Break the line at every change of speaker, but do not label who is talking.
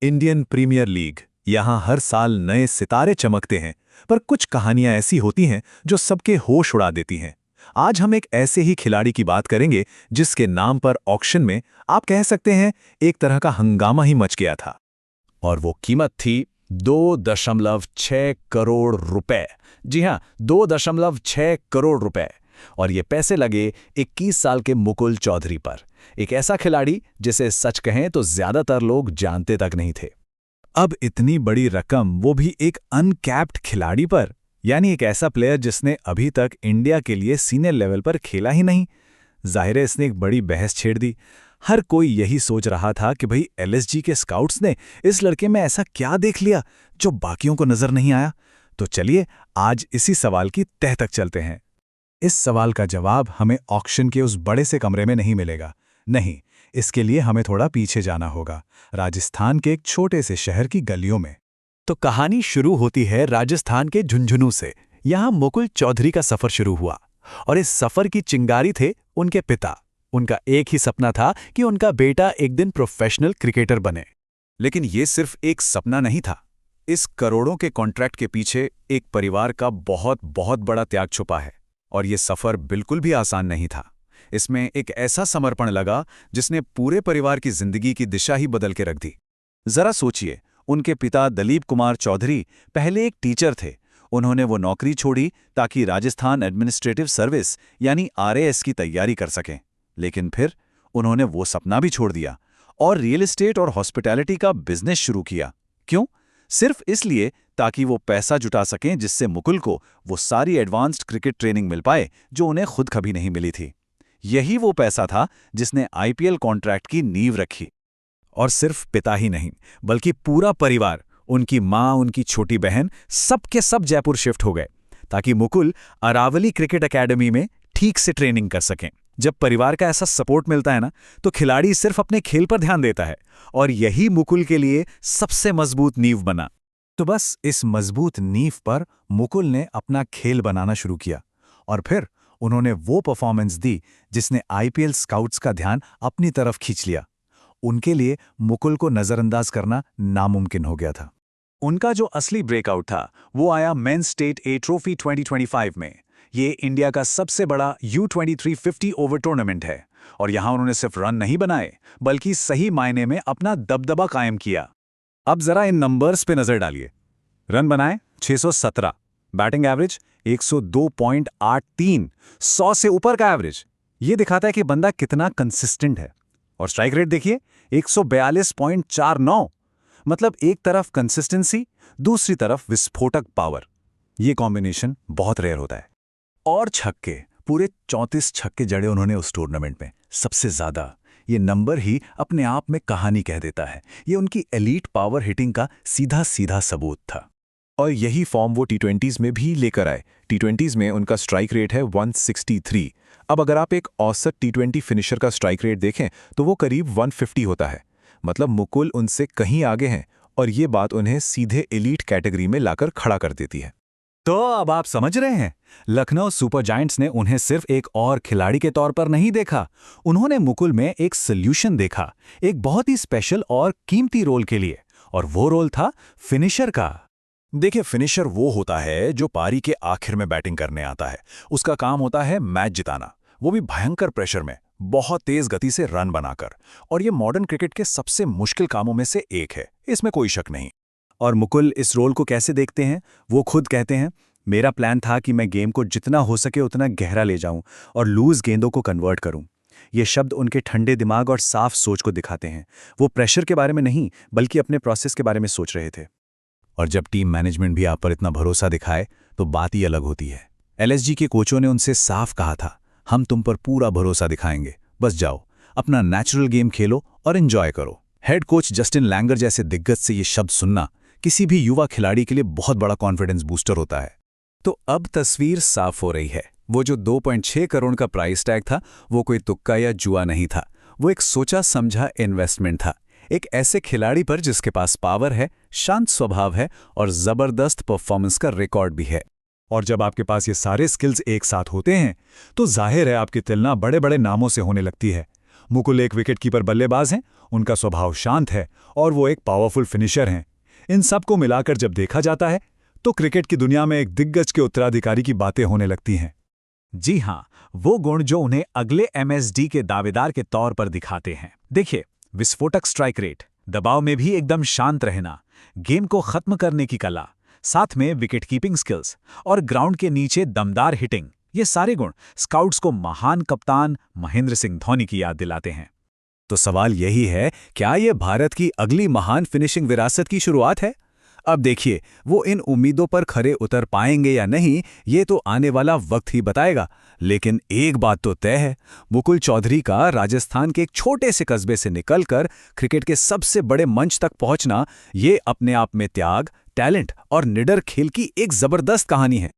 Indian premiere league. यहाँ हर साल नए सितारे चमकते हैं, पर कुछ कहानियां ऐसी होती हैं जो सबके होश उड़ा देती हैं। आज हम एक ऐसे ही खिलाड़ी की बात करेंगे जिसके नाम पर ऑक्शन में आप कह सकते हैं एक तरह का हंगामा ही मच गया था।
और वो कीमत थी 2.6 करोड़ रुपए। जी हां, 2.6 करोड़ रुपए। और ये पैसे लगे 21 साल के मुकुल चौधरी पर, एक ऐसा खिलाड़ी जिसे सच कहें तो ज्यादातर लोग जानते तक नहीं थे।
अब इतनी बड़ी रकम, वो भी एक अनकैप्ड खिलाड़ी पर, यानी एक ऐसा प्लेयर जिसने अभी तक इंडिया के लिए सीनियर लेवल पर खेला ही नहीं। जाहिर है इसने एक बड़ी बहस छेड़ दी। हर कोई यही सोच रहा था कि भाई एलएसजी के स्काउट्स ने इस लड़के में ऐसा क्या देख लिया जो बाकियों को नजर नहीं आया। तो चलिए आज इसी सवाल की तह तक चलते हैं। इस सवाल का जवाब हमें ऑक्शन के उस बड़े से कमरे में नहीं मिलेगा। नहीं, इसके लिए हमें थोड़ा पीछे जाना होगा, राजस्थान के एक छोटे से शहर की गलियों में।
तो कहानी शुरू होती है राजस्थान के झुंझुनू से। यहाँ मुकुल चौधरी का सफर शुरू हुआ और इस सफर की चिंगारी थे उनके पिता। उनका एक ही सपना था कि उनका बेटा एक दिन प्रोफेशनल क्रिकेटर बने।
लेकिन ये सिर्फ एक सपना नहीं था। इस करोड़ों के कॉन्ट्रैक्ट के पीछे एक परिवार का बहुत बहुत बड़ा त्याग छुपा है। और ये सफर बिल्कुल भी आसान नहीं था। इसमें एक ऐसा समर्पण लगा जिसने पूरे परिवार की जिंदगी की दिशा ही बदल के रख दी। जरा सोचिए, उनके पिता दलीप कुमार चौधरी पहले एक टीचर थे। उन्होंने वो नौकरी छोड़ी ताकि राजस्थान एडमिनिस्ट्रेटिव सर्विस यानी आरएएस की तैयारी कर सकें। लेकिन फिर उन्होंने वो सपना भी छोड़ दिया और रियल एस्टेट और हॉस्पिटैलिटी का बिजनेस शुरू किया। क्यों? सिर्फ इसलिए ताकि वो पैसा जुटा सकें जिससे मुकुल को वो सारी एडवांस्ड क्रिकेट ट्रेनिंग मिल पाए जो उन्हें खुद कभी नहीं मिली थी। यही वो पैसा था जिसने आईपीएल कॉन्ट्रैक्ट की नींव रखी। और सिर्फ पिता ही नहीं, बल्कि पूरा परिवार, उनकी माँ, उनकी छोटी बहन, सब के सब जयपुर शिफ्ट हो गए ताकि मुकुल अरावली क्रिकेट एकेडमी में ठीक से ट्रेनिंग कर सकें। जब परिवार का ऐसा सपोर्ट मिलता है ना, तो खिलाड़ी सिर्फ अपने खेल पर ध्यान देता है। और यही मुकुल के लिए सबसे मजबूत नींव बना। तो बस इस मजबूत नींव पर मुकुल ने अपना खेल बनाना शुरू किया और फिर उन्होंने वो परफॉर्मेंस दी जिसने आईपीएल स्काउट्स का ध्यान अपनी तरफ खींच लिया। उनके लिए मुकुल को नजरअंदाज करना नामुमकिन हो गया था। उनका जो असली ब्रेकआउट था वो आया मेंस स्टेट ए ट्रॉफी 2025 में। ये इंडिया का सबसे बड़ा U23 50 ओवर टूर्नामेंट है और यहां उन्होंने सिर्फ रन नहीं बनाए बल्कि सही मायने में अपना दबदबा कायम किया। अब जरा इन नंबर्स पे नजर डालिए। रन बनाए 617, बैटिंग एवरेज 102.83, 100 से ऊपर का एवरेज। ये दिखाता है कि बंदा कितना कंसिस्टेंट है। और स्ट्राइक रेट देखिए 142.49। मतलब एक तरफ कंसिस्टेंसी, दूसरी तरफ विस्फोटक पावर। ये कॉम्बिनेशन बहुत रेयर होता है। और छक्के, पूरे 34 छक्के जड़े उन्होंने उस टूर्नामेंट में, सबसे ज्यादा। ये नंबर ही अपने आप में कहानी कह देता है। ये उनकी एलीट पावर हिटिंग का सीधा सीधा सबूत था। और यही फॉर्म वो टी20s में भी लेकर आए। टी20s में उनका स्ट्राइक रेट है 163। अब अगर आप एक औसत टी20 फिनिशर का स्ट्राइक रेट देखें तो वो करीब 150 होता है। मतलब मुकुल उनसे कहीं आगे हैं और ये बात उन्हें सीधे एलीट कैटेगरी में लाकर खड़ा कर देती है। तो अब आप समझ रहे हैं, लखनऊ सुपर जायंट्स ने उन्हें सिर्फ एक और खिलाड़ी के तौर पर नहीं देखा। उन्होंने मुकुल में एक सॉल्यूशन देखा, एक बहुत ही स्पेशल और कीमती रोल के लिए। और वो रोल था फिनिशर का। देखिए, फिनिशर वो होता है जो पारी के आखिर में बैटिंग करने आता है। उसका काम होता है मैच जिताना, वो भी भयंकर प्रेशर में, बहुत तेज गति से रन बनाकर। और ये मॉडर्न क्रिकेट के सबसे मुश्किल कामों में से एक है, इसमें कोई शक नहीं। और मुकुल इस रोल को कैसे देखते हैं, वो खुद कहते हैं, मेरा प्लान था कि मैं गेम को जितना हो सके उतना गहरा ले जाऊं और लूज गेंदों को कन्वर्ट करूं। ये शब्द उनके ठंडे दिमाग और साफ सोच को दिखाते हैं। वो प्रेशर के बारे में नहीं बल्कि अपने प्रोसेस के बारे में सोच रहे थे। और जब टीम मैनेजमेंट भी आप पर इतना भरोसा दिखाए तो बात ही अलग होती है। एलएसजी के कोचों ने उनसे साफ कहा था, हम तुम पर पूरा भरोसा दिखाएंगे, बस जाओ अपना नेचुरल गेम खेलो और एंजॉय करो। हेड कोच जस्टिन लैंगर जैसे दिग्गज से ये शब्द सुनना किसी भी युवा खिलाड़ी के लिए बहुत बड़ा कॉन्फिडेंस बूस्टर होता है। तो अब तस्वीर साफ हो रही है। वो जो 2.6 करोड़ का प्राइस टैग था वो कोई तुक्का या जुआ नहीं था। वो एक सोचा समझा इन्वेस्टमेंट था, एक ऐसे खिलाड़ी पर जिसके पास पावर है, शांत स्वभाव है और जबरदस्त परफॉर्मेंस का रिकॉर्ड भी है। और जब आपके पास ये सारे स्किल्स एक साथ होते हैं तो जाहिर है आपकी तुलना बड़े बड़े नामों से होने लगती है। मुकुल एक विकेटकीपर बल्लेबाज हैं उनका स्वभाव शांत है और वो एक पावरफुल फिनिशर हैं। इन सब को मिलाकर जब देखा जाता है तो क्रिकेट की दुनिया में एक दिग्गज के उत्तराधिकारी की बातें होने लगती हैं। जी हां, वो गुण जो उन्हें अगले एमएसडी के दावेदार के तौर पर दिखाते हैं। देखिए, विस्फोटक स्ट्राइक रेट, दबाव में भी एकदम शांत रहना, गेम को खत्म करने की कला, साथ में विकेट कीपिंग स्किल्स और ग्राउंड के नीचे दमदार हिटिंग, ये सारे गुण स्काउट्स को महान कप्तान महेंद्र सिंह धोनी की याद दिलाते हैं।
तो सवाल यही है, क्या ये भारत की अगली महान फिनिशिंग विरासत की शुरुआत है? अब देखिए, वो इन उम्मीदों पर खरे उतर पाएंगे या नहीं, ये तो आने वाला वक्त ही बताएगा। लेकिन एक बात तो तय है, मुकुल चौधरी का राजस्थान के एक छोटे से कस्बे से निकलकर क्रिकेट के सबसे बड़े मंच तक पहुंचना, ये अपने आप में त्याग, टैलेंट और निडर खेल की एक जबरदस्त कहानी है।